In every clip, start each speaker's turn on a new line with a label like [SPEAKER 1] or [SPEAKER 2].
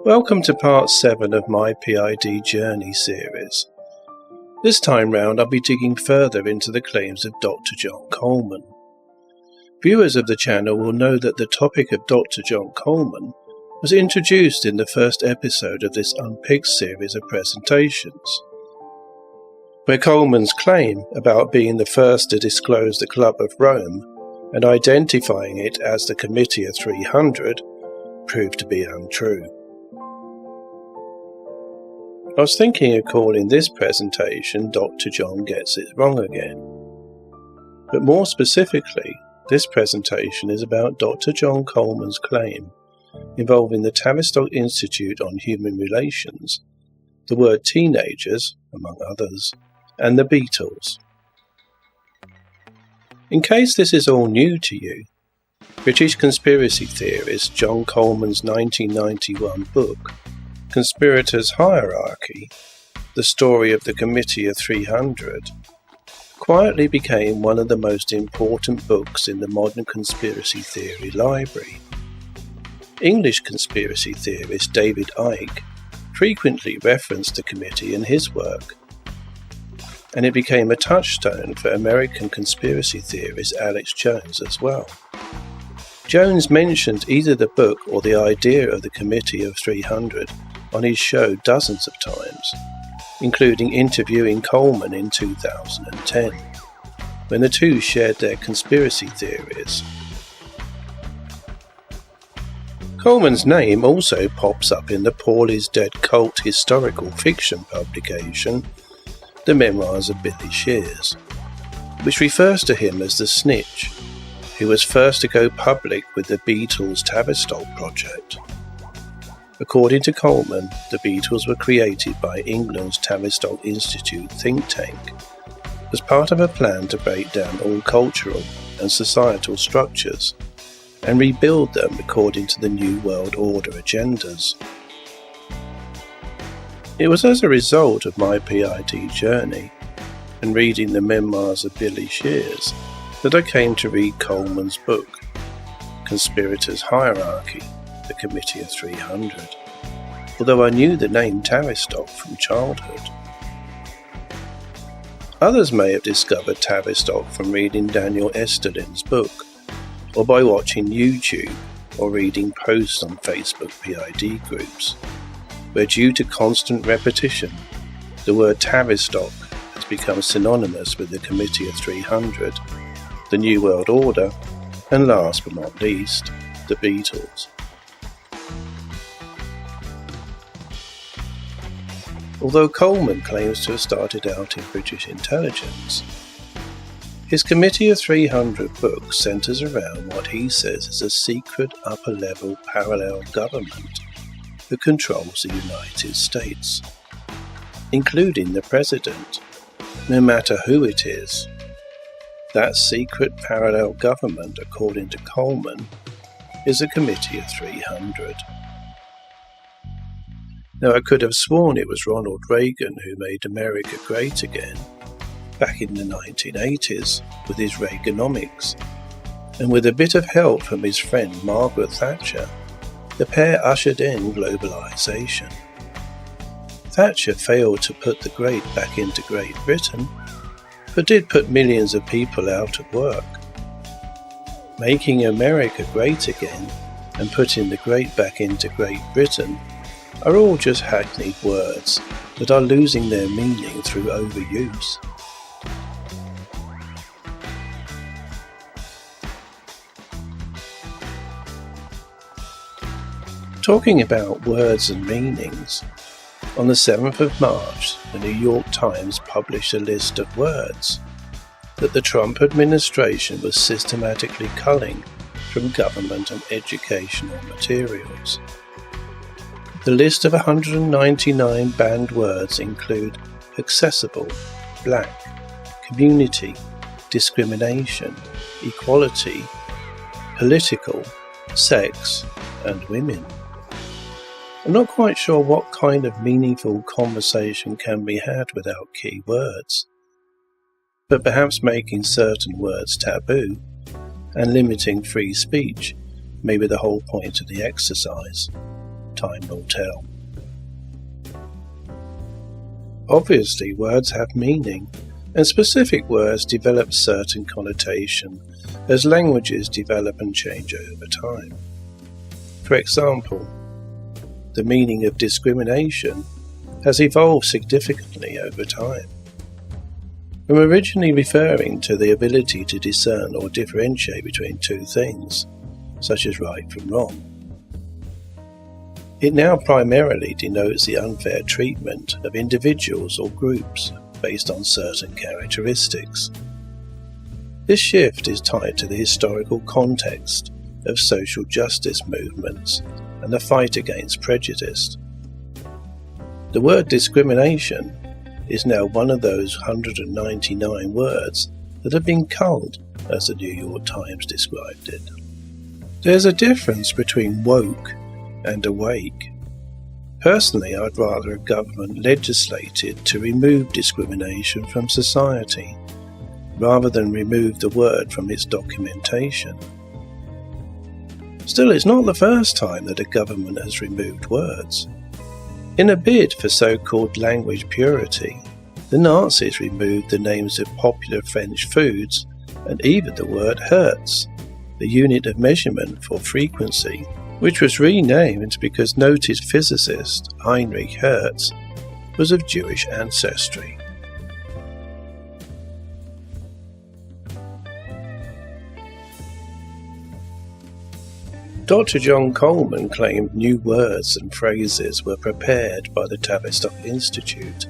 [SPEAKER 1] Welcome to part 7 of My PID Journey series. This time round I'll be digging further into the claims of Dr John Coleman. Viewers of the channel will know that the topic of Dr John Coleman was introduced in the first episode of this Unpicked series of presentations, where Coleman's claim about being the first to disclose the Club of Rome and identifying it as the Committee of 300 proved to be untrue. I was thinking of calling this presentation Dr. John Gets It Wrong Again. But more specifically, this presentation is about Dr. John Coleman's claim involving the Tavistock Institute on Human Relations, the word teenagers, among others, and the Beatles. In case this is all new to you, British conspiracy theorist John Coleman's 1991 book, Conspirators Hierarchy, the story of the Committee of 300, quietly became one of the most important books in the modern conspiracy theory library. English conspiracy theorist David Icke frequently referenced the committee in his work, and it became a touchstone for American conspiracy theorist Alex Jones as well. Jones mentioned either the book or the idea of the Committee of 300 on his show dozens of times, including interviewing Coleman in 2010, when the two shared their conspiracy theories. Coleman's name also pops up in the Paul is Dead cult historical fiction publication, The Memoirs of Billy Shears, which refers to him as the snitch, who was first to go public with the Beatles' Tavistock project. According to Coleman, the Beatles were created by England's Tavistock Institute think tank as part of a plan to break down all cultural and societal structures and rebuild them according to the New World Order agendas. It was as a result of My PID Journey and reading the Memoirs of Billy Shears that I came to read Coleman's book, Conspirators Hierarchy, the Committee of 300, although I knew the name Tavistock from childhood. Others may have discovered Tavistock from reading Daniel Esterlin's book, or by watching YouTube or reading posts on Facebook PID groups, where due to constant repetition, the word Tavistock has become synonymous with the Committee of 300, the New World Order, and last but not least, the Beatles. Although Coleman claims to have started out in British intelligence, his Committee of 300 book centres around what he says is a secret upper-level parallel government that controls the United States, including the President, no matter who it is. That secret parallel government, according to Coleman, is a Committee of 300. Now, I could have sworn it was Ronald Reagan who made America great again, back in the 1980s, with his Reaganomics, and with a bit of help from his friend Margaret Thatcher, the pair ushered in globalization. Thatcher failed to put the great back into Great Britain, but did put millions of people out of work. Making America great again and putting the great back into Great Britain are all just hackneyed words that are losing their meaning through overuse. Talking about words and meanings, on the 7th of March, the New York Times published a list of words that the Trump administration was systematically culling from government and educational materials. The list of 199 banned words include accessible, black, community, discrimination, equality, political, sex, and women. I'm not quite sure what kind of meaningful conversation can be had without key words, but perhaps making certain words taboo and limiting free speech may be the whole point of the exercise. time will tell. Obviously, words have meaning, and specific words develop certain connotation as languages develop and change over time. For example, the meaning of discrimination has evolved significantly over time. From originally referring to the ability to discern or differentiate between two things, such as right from wrong, it now primarily denotes the unfair treatment of individuals or groups based on certain characteristics. This shift is tied to the historical context of social justice movements and the fight against prejudice. The word discrimination is now one of those 199 words that have been culled, as the New York Times described it. There's a difference between woke and awake. Personally, I'd rather a government legislated to remove discrimination from society, rather than remove the word from its documentation. Still, it's not the first time that a government has removed words. In a bid for so-called language purity, the Nazis removed the names of popular French foods and even the word Hertz, the unit of measurement for frequency, which was renamed because noted physicist Heinrich Hertz was of Jewish ancestry. Dr John Coleman claimed new words and phrases were prepared by the Tavistock Institute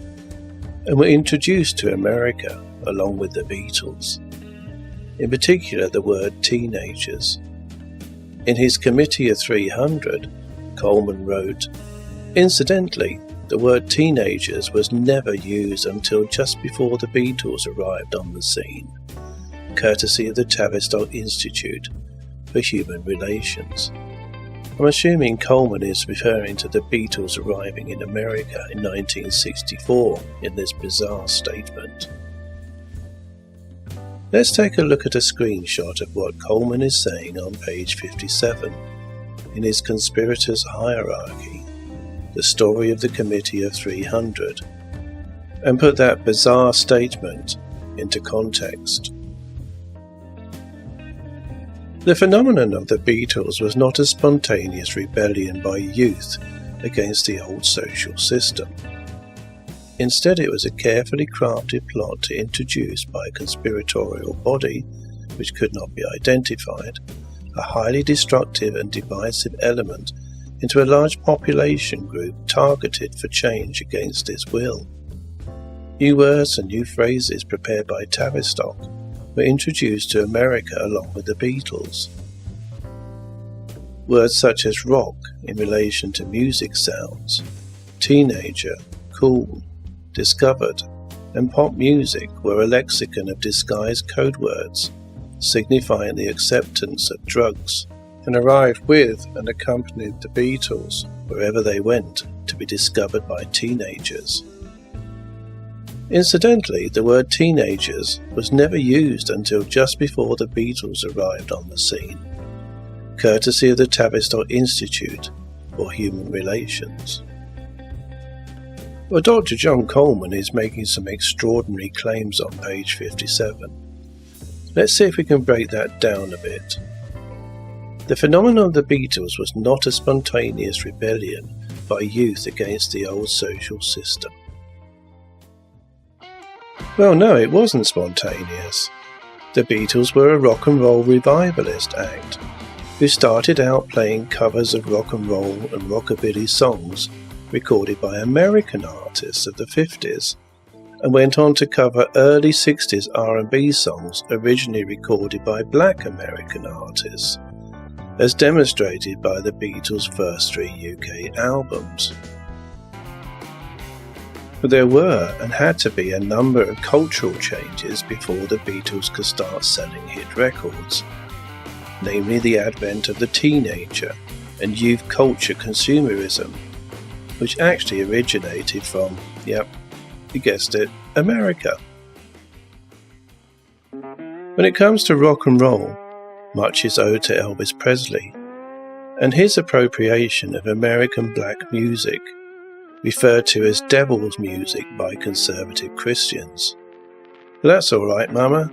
[SPEAKER 1] and were introduced to America along with the Beatles, in particular the word teenagers. In his Committee of 300, Coleman wrote, "Incidentally, the word teenagers was never used until just before the Beatles arrived on the scene, courtesy of the Tavistock Institute for Human Relations." I'm assuming Coleman is referring to the Beatles arriving in America in 1964 in this bizarre statement. Let's take a look at a screenshot of what Coleman is saying on page 57 in his Conspirators Hierarchy, the story of the Committee of 300, and put that bizarre statement into context. The phenomenon of the Beatles was not a spontaneous rebellion by youth against the old social system. Instead, it was a carefully crafted plot to introduce by a conspiratorial body, which could not be identified, a highly destructive and divisive element into a large population group targeted for change against its will. New words and new phrases prepared by Tavistock were introduced to America along with the Beatles. Words such as rock in relation to music sounds, teenager, cool, discovered, and pop music were a lexicon of disguised code words, signifying the acceptance of drugs, and arrived with and accompanied the Beatles wherever they went to be discovered by teenagers. Incidentally, the word teenagers was never used until just before the Beatles arrived on the scene, courtesy of the Tavistock Institute for Human Relations. Well, Dr. John Coleman is making some extraordinary claims on page 57. Let's see if we can break that down a bit. The phenomenon of the Beatles was not a spontaneous rebellion by youth against the old social system. Well, no, it wasn't spontaneous. The Beatles were a rock and roll revivalist act who started out playing covers of rock and roll and rockabilly songs recorded by American artists of the 50s, and went on to cover early 60s R&B songs originally recorded by black American artists, as demonstrated by the Beatles' first 3 UK albums. But there were and had to be a number of cultural changes before the Beatles could start selling hit records, namely the advent of the teenager and youth culture consumerism, which actually originated from, yep, you guessed it, America. When it comes to rock and roll, much is owed to Elvis Presley. and his appropriation of American black music, referred to as devil's music by conservative Christians. "That's all right, Mama,"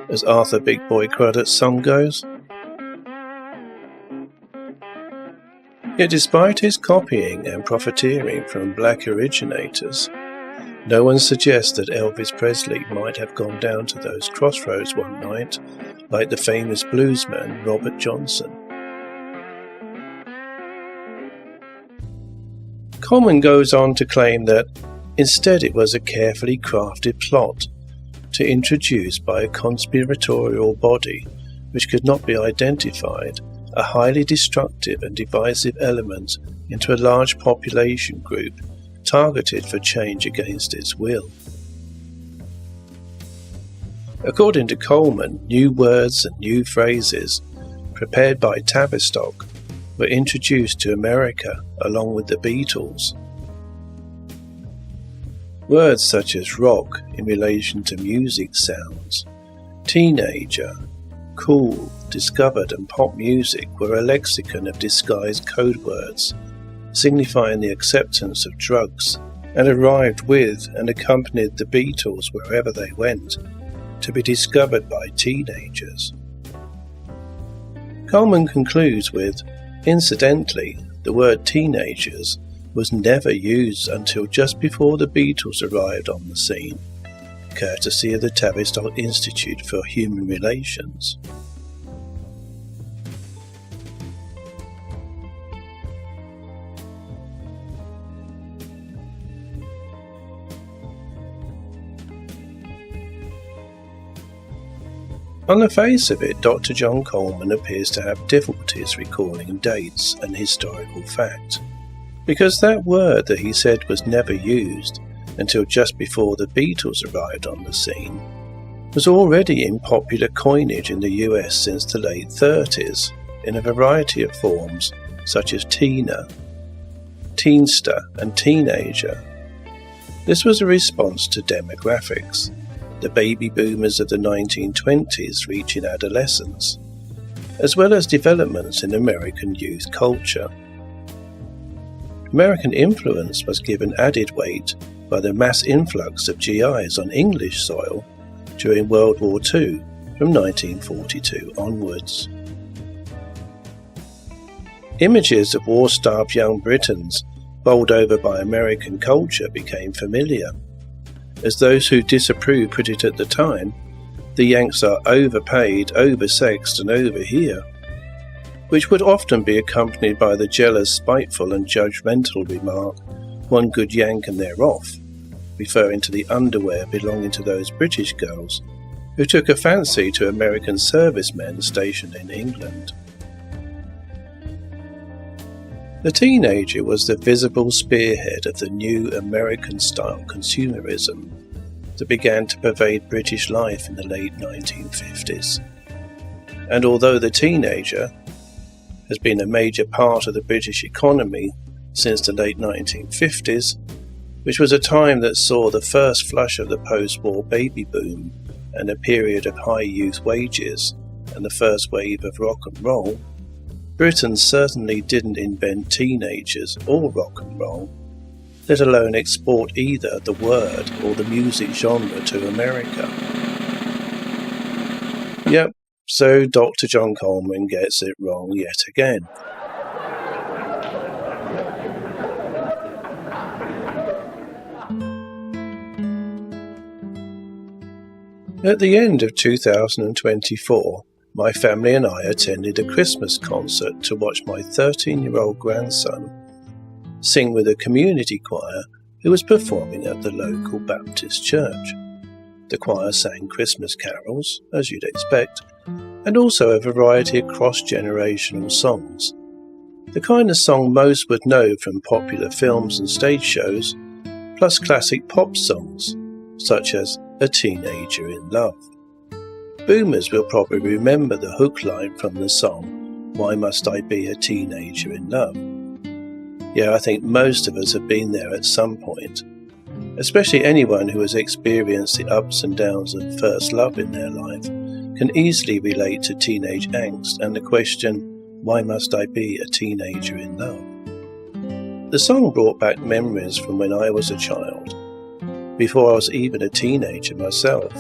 [SPEAKER 1] as Arthur Big Boy Cruddart's song goes. Yet despite his copying and profiteering from black originators, no one suggests that Elvis Presley might have gone down to those crossroads one night like the famous bluesman Robert Johnson. Coleman goes on to claim that instead it was a carefully crafted plot to introduce by a conspiratorial body which could not be identified a highly destructive and divisive element into a large population group targeted for change against its will. According to Coleman, new words and new phrases prepared by Tavistock were introduced to America along with the Beatles. Words such as rock in relation to music sounds, teenager, cool, discovered and pop music were a lexicon of disguised code words, signifying the acceptance of drugs, and arrived with and accompanied the Beatles wherever they went, to be discovered by teenagers. Coleman concludes with, incidentally, the word teenagers was never used until just before the Beatles arrived on the scene, courtesy of the Tavistock Institute for Human Relations. On the face of it, Dr. John Coleman appears to have difficulties recalling dates and historical fact, because that word that he said was never used until just before the Beatles arrived on the scene was already in popular coinage in the US since the late 30s in a variety of forms such as Tina, Teenster and Teenager. This was a response to demographics, the baby boomers of the 1920s reaching adolescence, as well as developments in American youth culture. American influence was given added weight by the mass influx of GIs on English soil during World War II from 1942 onwards. Images of war-starved young Britons bowled over by American culture became familiar, as those who disapproved put it at the time, the Yanks are overpaid, oversexed and over here, which would often be accompanied by the jealous, spiteful and judgmental remark, "One good Yank and they're off," referring to the underwear belonging to those British girls who took a fancy to American servicemen stationed in England. The teenager was the visible spearhead of the new American-style consumerism that began to pervade British life in the late 1950s. And although the teenager has been a major part of the British economy since the late 1950s, which was a time that saw the first flush of the post-war baby boom and a period of high youth wages and the first wave of rock and roll, Britain certainly didn't invent teenagers or rock and roll, let alone export either the word or the music genre to America. Yep, so Dr. John Coleman gets it wrong yet again. At the end of 2024, my family and I attended a Christmas concert to watch my 13-year-old grandson sing with a community choir who was performing at the local Baptist church. The choir sang Christmas carols, as you'd expect, and also a variety of cross-generational songs, the kind of song most would know from popular films and stage shows, plus classic pop songs, such as A Teenager in Love. Boomers will probably remember the hook line from the song, "Why Must I Be a Teenager in Love?" Yeah, I think most of us have been there at some point, especially anyone who has experienced the ups and downs of first love in their life can easily relate to teenage angst and the question, Why Must I Be a Teenager in Love? The song brought back memories from when I was a child, before I was even a teenager myself,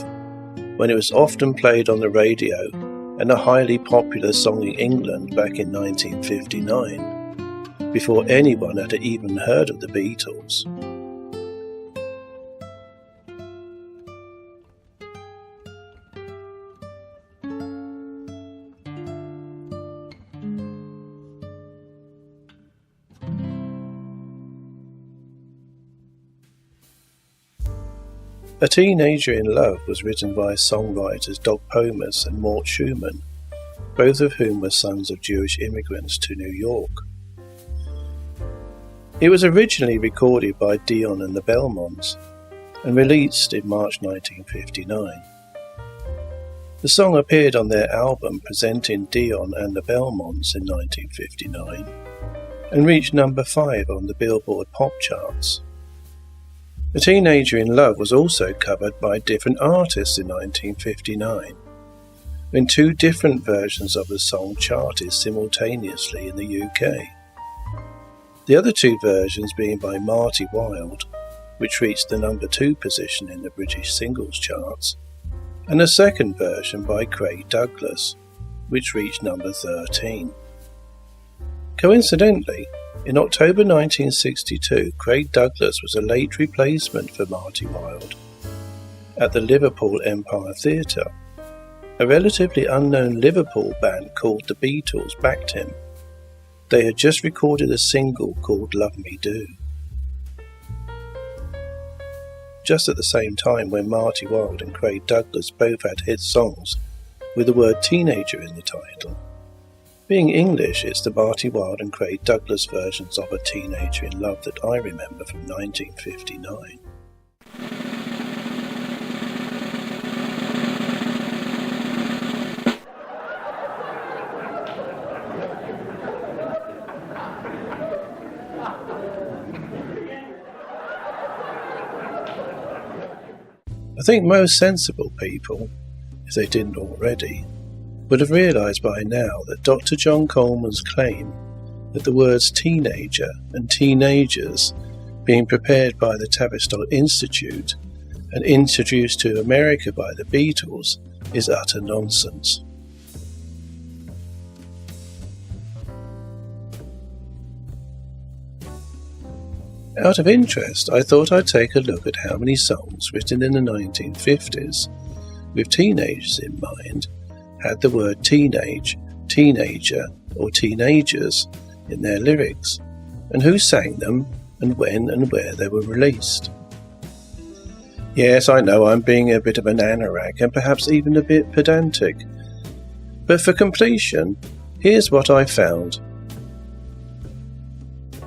[SPEAKER 1] when it was often played on the radio and a highly popular song in England back in 1959, before anyone had even heard of the Beatles. A Teenager in Love was written by songwriters Doc Pomus and Mort Schumann, both of whom were sons of Jewish immigrants to New York. It was originally recorded by Dion and the Belmonts and released in March 1959. The song appeared on their album Presenting Dion and the Belmonts in 1959 and reached number 5 on the Billboard pop charts. A Teenager in Love was also covered by different artists in 1959, when 2 different versions of the song charted simultaneously in the UK. The other 2 versions being by Marty Wilde, which reached the number 2 position in the British singles charts, and a second version by Craig Douglas, which reached number 13. Coincidentally, in October 1962, Craig Douglas was a late replacement for Marty Wilde. At the Liverpool Empire Theatre, a relatively unknown Liverpool band called the Beatles backed him. They had just recorded a single called Love Me Do. Just at the same time when Marty Wilde and Craig Douglas both had hit songs with the word teenager in the title. Being English, it's the Marty Wilde and Craig Douglas versions of A Teenager in Love that I remember from 1959. I think most sensible people, if they didn't already, would have realised by now that Dr John Coleman's claim that the words teenager and teenagers being prepared by the Tavistock Institute and introduced to America by the Beatles is utter nonsense. Out of interest, I thought I'd take a look at how many songs written in the 1950s, with teenagers in mind, had the word teenage, teenager, or teenagers in their lyrics, and who sang them, and when and where they were released. Yes, I know I'm being a bit of an anorak and perhaps even a bit pedantic, but for completion, here's what I found.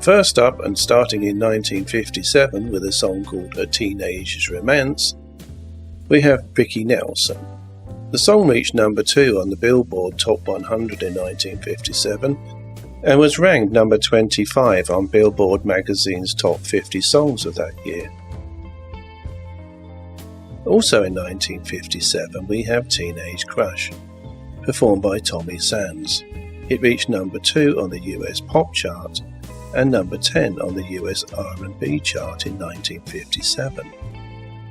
[SPEAKER 1] First up, and starting in 1957 with a song called A Teenager's Romance, we have Ricky Nelson. The song reached number 2 on the Billboard Top 100 in 1957 and was ranked number 25 on Billboard magazine's Top 50 Songs of that year. Also in 1957 we have Teenage Crush, performed by Tommy Sands. It reached number 2 on the US pop chart and number 10 on the US R&B chart in 1957.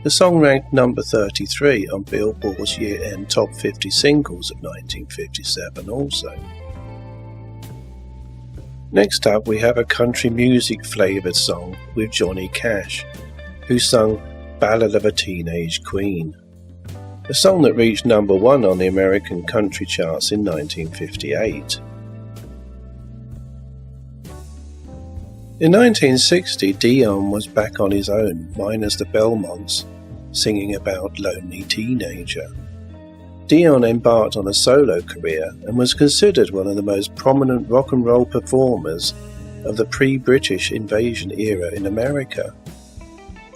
[SPEAKER 1] The song ranked number 33 on Billboard's year-end Top 50 Singles of 1957 also. Next up we have a country music flavoured song with Johnny Cash, who sung Ballad of a Teenage Queen, a song that reached number 1 on the American country charts in 1958. In 1960, Dion was back on his own, minus the Belmonts, singing about Lonely Teenager. Dion embarked on a solo career and was considered one of the most prominent rock and roll performers of the pre-British invasion era in America.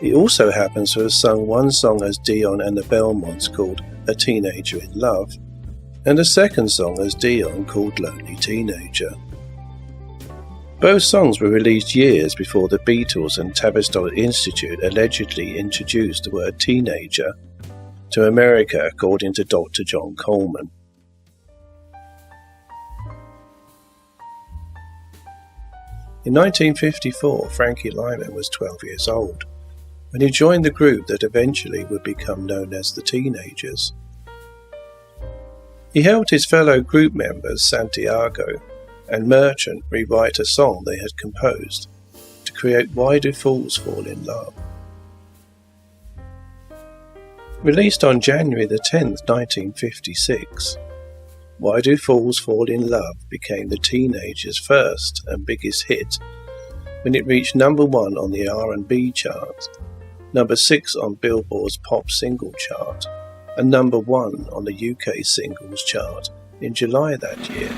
[SPEAKER 1] He also happens to have sung one song as Dion and the Belmonts called A Teenager in Love, and a second song as Dion called Lonely Teenager. Both songs were released years before the Beatles and Tavistock Institute allegedly introduced the word teenager to America, according to Dr John Coleman. In 1954, Frankie Lyman was 12 years old when he joined the group that eventually would become known as the Teenagers. He helped his fellow group members Santiago and Merchant rewrite a song they had composed to create Why Do Fools Fall in Love? Released on January the 10th, 1956, Why Do Fools Fall in Love became the Teenagers' first and biggest hit when it reached number 1 on the R&B chart, number 6 on Billboard's pop single chart, and number 1 on the UK singles chart in July that year.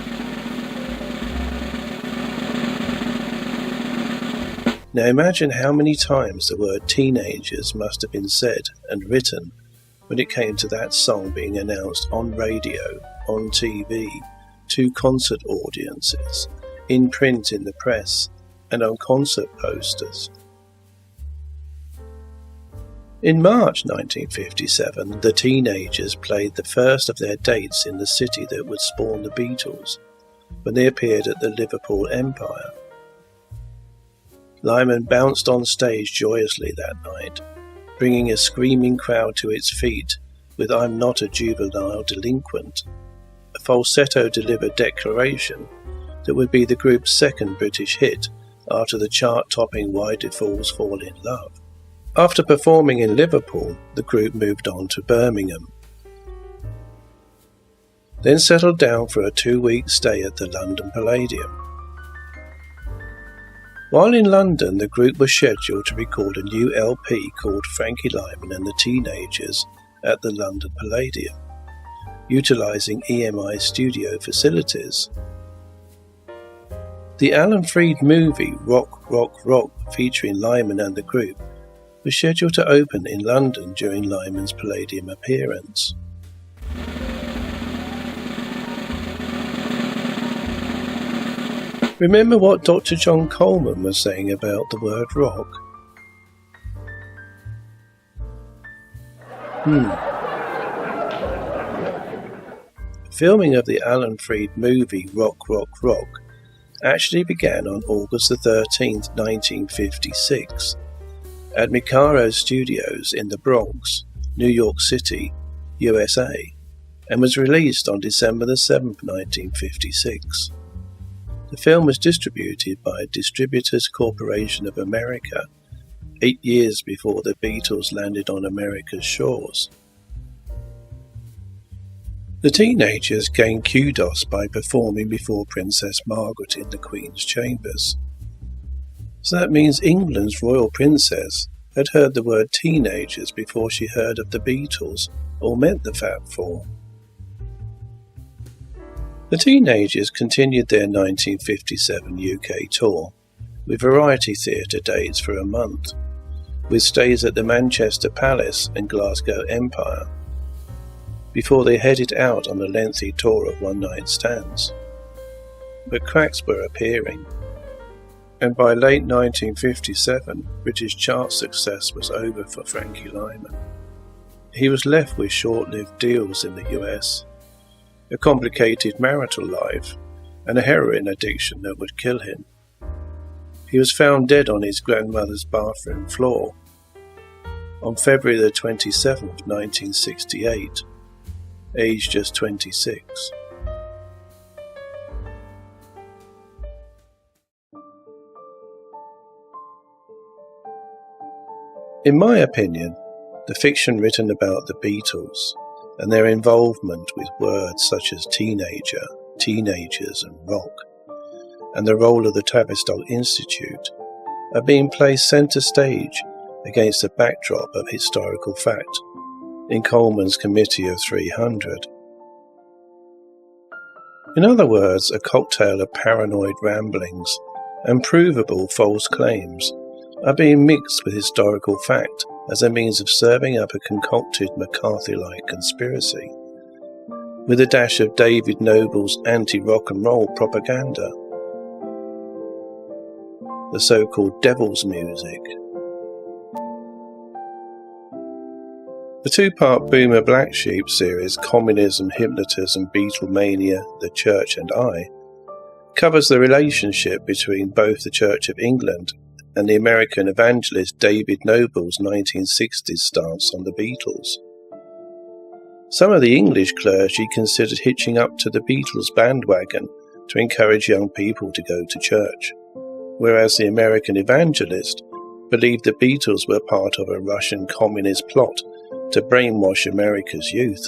[SPEAKER 1] Now imagine how many times the word teenagers must have been said and written when it came to that song being announced on radio, on TV, to concert audiences, in print in the press, and on concert posters. In March 1957, the Teenagers played the first of their dates in the city that would spawn the Beatles, when they appeared at the Liverpool Empire. Lyman bounced on stage joyously that night, bringing a screaming crowd to its feet with I'm Not a Juvenile Delinquent, a falsetto-delivered declaration that would be the group's second British hit after the chart-topping Why Do Fools Fall in Love. After performing in Liverpool, the group moved on to Birmingham, then settled down for a 2-week stay at the London Palladium. While in London, the group was scheduled to record a new LP called Frankie Lyman and the Teenagers at the London Palladium, utilising EMI studio facilities. The Alan Freed movie Rock, Rock, Rock, featuring Lyman and the group, was scheduled to open in London during Lyman's Palladium appearance. Remember what Dr John Coleman was saying about the word rock? Filming of the Alan Freed movie Rock, Rock, Rock actually began on August the 13th, 1956, at Mikaro Studios in the Bronx, New York City, USA, and was released on December the 7th, 1956. The film was distributed by Distributors Corporation of America 8 years before the Beatles landed on America's shores. The Teenagers gained kudos by performing before Princess Margaret in the Queen's chambers. So that means England's royal princess had heard the word teenagers before she heard of the Beatles or met the Fab Four. The Teenagers continued their 1957 UK tour with variety theatre dates for a month, with stays at the Manchester Palace and Glasgow Empire, before they headed out on a lengthy tour of one-night stands. But cracks were appearing, and by late 1957, British chart success was over for Frankie Lyman. He was left with short-lived deals in the US, a complicated marital life, and a heroin addiction that would kill him. He was found dead on his grandmother's bathroom floor on February the 27th, 1968, aged just 26. In my opinion, the fiction written about the Beatles and their involvement with words such as teenager, teenagers and rock, and the role of the Tavistock Institute, are being placed centre stage against a backdrop of historical fact in Coleman's Committee of 300. In other words, a cocktail of paranoid ramblings and provable false claims are being mixed with historical fact as a means of serving up a concocted McCarthy-like conspiracy, with a dash of David Noble's anti-rock and roll propaganda, the so-called devil's music. The two-part Boomer Black Sheep series, Communism, Hypnotism, Beatlemania, The Church and I, covers the relationship between both the Church of England and the American evangelist David Noble's 1960s stance on the Beatles. Some of the English clergy considered hitching up to the Beatles bandwagon to encourage young people to go to church, whereas the American evangelist believed the Beatles were part of a Russian communist plot to brainwash America's youth.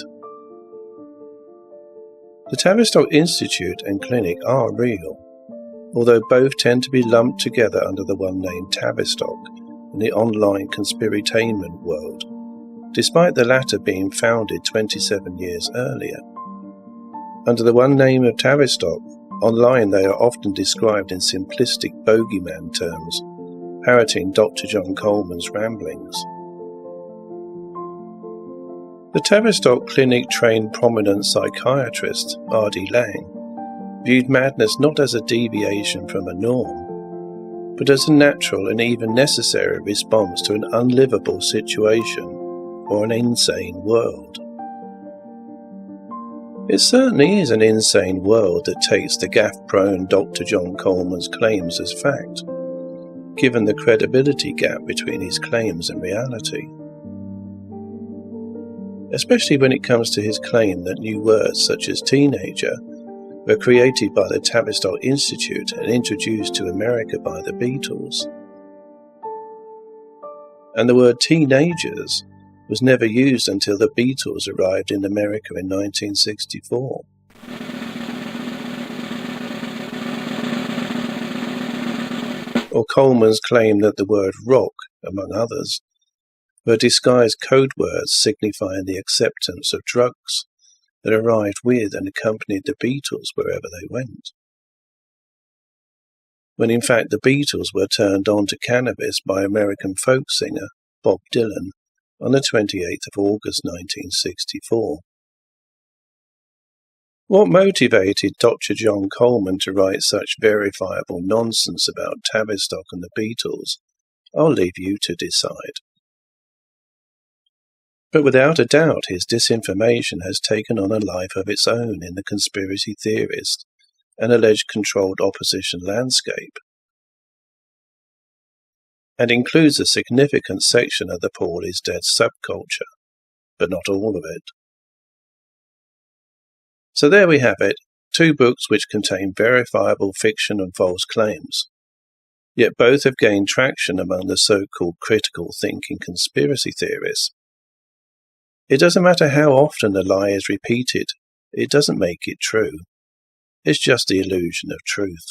[SPEAKER 1] The Tavistock Institute and clinic are real, although both tend to be lumped together under the one name Tavistock in the online conspiratainment world, despite the latter being founded 27 years earlier. Under the one name of Tavistock, online they are often described in simplistic bogeyman terms, parroting Dr John Coleman's ramblings. The Tavistock Clinic trained prominent psychiatrist R.D. Laing viewed madness not as a deviation from a norm, but as a natural and even necessary response to an unlivable situation or an insane world. It certainly is an insane world that takes the gaffe-prone Dr. John Coleman's claims as fact, given the credibility gap between his claims and reality. Especially when it comes to his claim that new words such as teenager were created by the Tavistock Institute and introduced to America by the Beatles. And the word teenagers was never used until the Beatles arrived in America in 1964. Or Coleman's claim that the word rock, among others, were disguised code words signifying the acceptance of drugs that arrived with and accompanied the Beatles wherever they went, when in fact the Beatles were turned on to cannabis by American folk singer Bob Dylan on the 28th of August 1964. What motivated Dr. John Coleman to write such verifiable nonsense about Tavistock and the Beatles, I'll leave you to decide. But without a doubt his disinformation has taken on a life of its own in the conspiracy theorist and alleged controlled opposition landscape, and includes a significant section of the Paul is dead subculture, but not all of it. So there we have it, two books which contain verifiable fiction and false claims, yet both have gained traction among the so-called critical thinking conspiracy theorists. It doesn't matter how often a lie is repeated, it doesn't make it true. It's just the illusion of truth.